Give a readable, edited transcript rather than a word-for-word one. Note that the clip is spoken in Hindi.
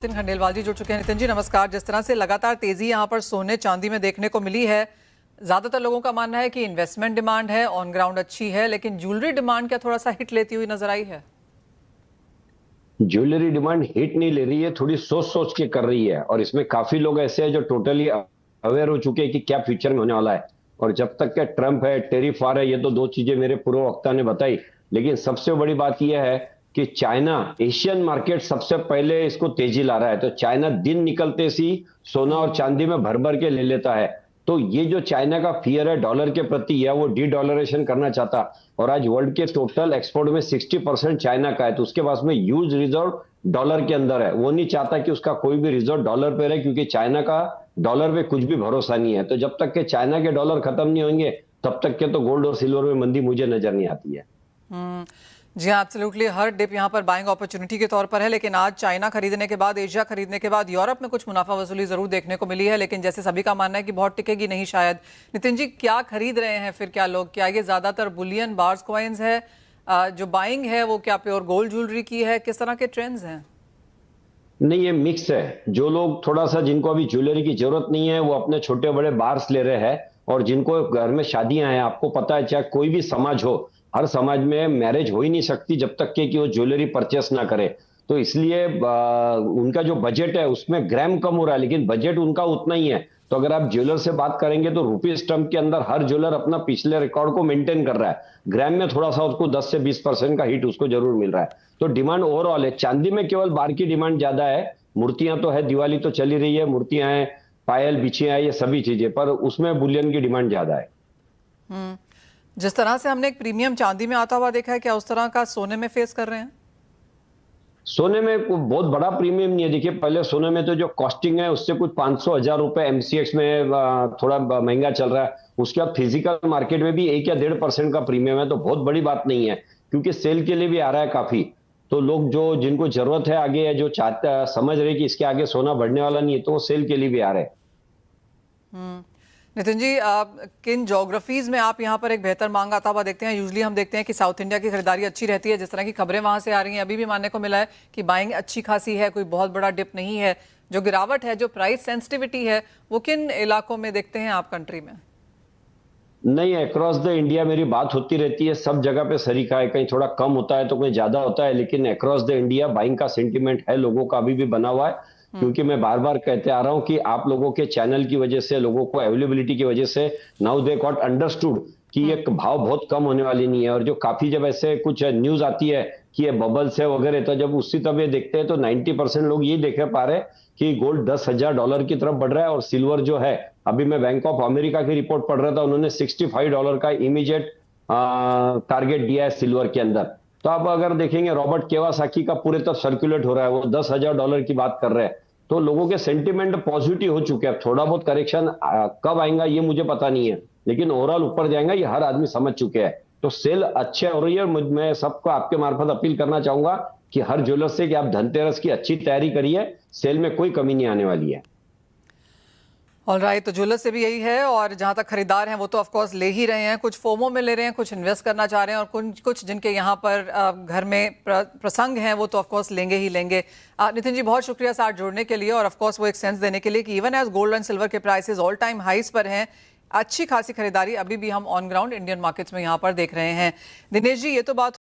नितिन खंडेलवाल जी जुड़ चुके हैं। नितिन जी नमस्कार। जिस तरह से लगातार तेजी यहाँ पर सोने चांदी में देखने को मिली है, ज्यादातर लोगों का मानना है कि इन्वेस्टमेंट डिमांड है, ऑन ग्राउंड अच्छी है, लेकिन ज्वेलरी डिमांड क्या थोड़ा सा हिट लेती हुई नजर आई है? ज्वेलरी डिमांड हिट नहीं ले रही है, थोड़ी सोच सोच के कर रही है। और इसमें काफी लोग ऐसे हैं जो टोटली अवेयर हो चुके हैं कि क्या फ्यूचर में होने वाला है। और जब तक के ट्रम्प है, टेरिफ आ रहा है, ये तो दो चीजें मेरे पूर्व वक्ता ने बताई। लेकिन सबसे बड़ी बात यह है कि चाइना एशियन मार्केट सबसे पहले इसको तेजी ला रहा है। तो चाइना दिन निकलते सी सोना और चांदी में भर भर के ले लेता है। तो ये जो चाइना का फियर है डॉलर के प्रति, या वो डी डॉलरेशन करना चाहता। और आज वर्ल्ड के टोटल एक्सपोर्ट में 60% चाइना का है, तो उसके पास में ह्यूज रिजर्व डॉलर के अंदर है। वो नहीं चाहता कि उसका कोई भी रिजर्व डॉलर पे रहे, क्योंकि चाइना का डॉलर पे कुछ भी भरोसा नहीं है। तो जब तक के चाइना के डॉलर खत्म नहीं होंगे, तब तक के तो गोल्ड और सिल्वर में मंदी मुझे नजर नहीं आती है। जी हाँ, एब्सोल्युटली। हर डिप यहाँ पर बाइंग अपॉर्चुनिटी के तौर पर है, लेकिन आज चाइना खरीदने के बाद, एशिया खरीदने के बाद यूरोप में कुछ मुनाफा वसूली जरूर देखने को मिली है, लेकिन जैसे सभी का मानना है कि बहुत टिकेगी नहीं शायद। नितिन जी, क्या खरीद रहे हैं फिर क्या लोग? क्या ये ज्यादातर बुलियन बार्स कॉइन्स है? जो बाइंग है वो क्या प्योर गोल्ड ज्वेलरी की है? किस तरह के ट्रेंड्स हैं? नहीं, ये मिक्स है। जो लोग थोड़ा सा, जिनको अभी ज्वेलरी की जरूरत नहीं है, वो अपने छोटे बड़े बार्स ले रहे हैं। और जिनको घर में शादियां हैं, आपको पता है चाहे कोई भी समाज हो, हर समाज में मैरिज हो ही नहीं सकती जब तक कि वो ज्वेलरी परचेस ना करे। तो इसलिए उनका जो बजट है उसमें ग्राम कम हो रहा है, लेकिन बजट उनका उतना ही है। तो अगर आप ज्वेलर से बात करेंगे तो रुपीज स्टंप के अंदर हर ज्वेलर अपना पिछले रिकॉर्ड को मेंटेन कर रहा है। ग्राम में थोड़ा सा उसको 10 से 20% का हिट उसको जरूर मिल रहा है। तो डिमांड ओवरऑल है। चांदी में केवल बार की डिमांड ज्यादा है। मूर्तियां तो है, दिवाली तो चली रही है, मूर्तियां हैं, पायल बिछियां हैं, ये सभी चीजें, पर उसमें बुलियन की डिमांड ज्यादा है। हम्म जिस तरह से हमने एक प्रीमियम चांदी में आता हुआ देखा है, क्या उस तरह का सोने में फेस कर रहे हैं? सोने में कोई बहुत बड़ा प्रीमियम नहीं है। देखिए, पहले सोने में तो जो कॉस्टिंग है उससे कुछ 500,000 रुपए एमसीएक्स में थोड़ा महंगा चल रहा है। उसके बाद फिजिकल मार्केट में भी 1 या 1.5% का प्रीमियम है, तो बहुत बड़ी बात नहीं है, क्योंकि सेल के लिए भी आ रहा है काफी। तो लोग जो, जिनको जरूरत है आगे, या जो चाहते समझ रहे कि इसके आगे सोना बढ़ने वाला नहीं है, तो वो सेल के लिए भी आ रहे हैं। नितिन जी, आप किन ज्योग्राफीज में आप यहाँ पर एक बेहतर मांग आता हुआ देखते हैं? यूजुअली हम देखते हैं कि साउथ इंडिया की खरीदारी अच्छी रहती है। जिस तरह की खबरें वहां से आ रही हैं, अभी भी मानने को मिला है कि बाइंग अच्छी खासी है, कोई बहुत बड़ा डिप नहीं है। जो गिरावट है, जो प्राइस सेंसिटिविटी है, वो किन इलाकों में देखते हैं आप कंट्री में? नहीं, अक्रॉस द इंडिया मेरी बात होती रहती है, सब जगह पे सरीखा है। कहीं थोड़ा कम होता है तो कहीं ज्यादा होता है, लेकिन अक्रॉस द इंडिया बाइंग का सेंटीमेंट है लोगों का, अभी भी बना हुआ है। क्योंकि मैं बार बार कहते आ रहा हूं कि आप लोगों के चैनल की वजह से, लोगों को अवेलेबिलिटी की वजह से, नाउ दे गॉट अंडरस्टूड कि ये भाव बहुत कम होने वाली नहीं है। और जो काफी, जब ऐसे कुछ न्यूज आती है कि ये बबल्स है वगैरह, तो जब उसी तरह देखते हैं तो 90% लोग ये देख पा रहे हैं कि गोल्ड $10,000 की तरफ बढ़ रहा है। और सिल्वर जो है, अभी मैं बैंक ऑफ अमेरिका की रिपोर्ट पढ़ रहा था, उन्होंने $65 का इमीडिएट टारगेट दिया है सिल्वर के अंदर। तो आप अगर देखेंगे, रॉबर्ट केवासाकी का पूरे तरफ सर्कुलेट हो रहा है, वो $10,000 की बात कर रहे हैं। तो लोगों के सेंटीमेंट पॉजिटिव हो चुके हैं। थोड़ा बहुत करेक्शन कब आएगा ये मुझे पता नहीं है, लेकिन ओवरऑल ऊपर जाएगा ये हर आदमी समझ चुके हैं। तो सेल अच्छे हो रही है। और मैं सबको आपके मार्फत अपील करना चाहूंगा कि हर ज्वेलर से कि आप धनतेरस की अच्छी तैयारी करिए, सेल में कोई कमी नहीं आने वाली है। ऑलराइट, तो ज्वेलर से भी यही है। और जहां तक खरीदार हैं वो तो ऑफ कोर्स ले ही रहे हैं, कुछ फोमो में ले रहे हैं, कुछ इन्वेस्ट करना चाह रहे हैं, और कुछ जिनके यहाँ पर घर में प्रसंग हैं वो तो ऑफ कोर्स लेंगे ही लेंगे। नितिन जी, बहुत शुक्रिया साथ जोड़ने के लिए, और ऑफ कोर्स वो एक सेंस देने के लिए कि even as gold and silver के प्राइसेस ऑल टाइम हाइस पर हैं, अच्छी खासी खरीदारी अभी भी हम ऑन ग्राउंड इंडियन मार्केट्स में यहाँ पर देख रहे हैं। दिनेश जी, ये तो बात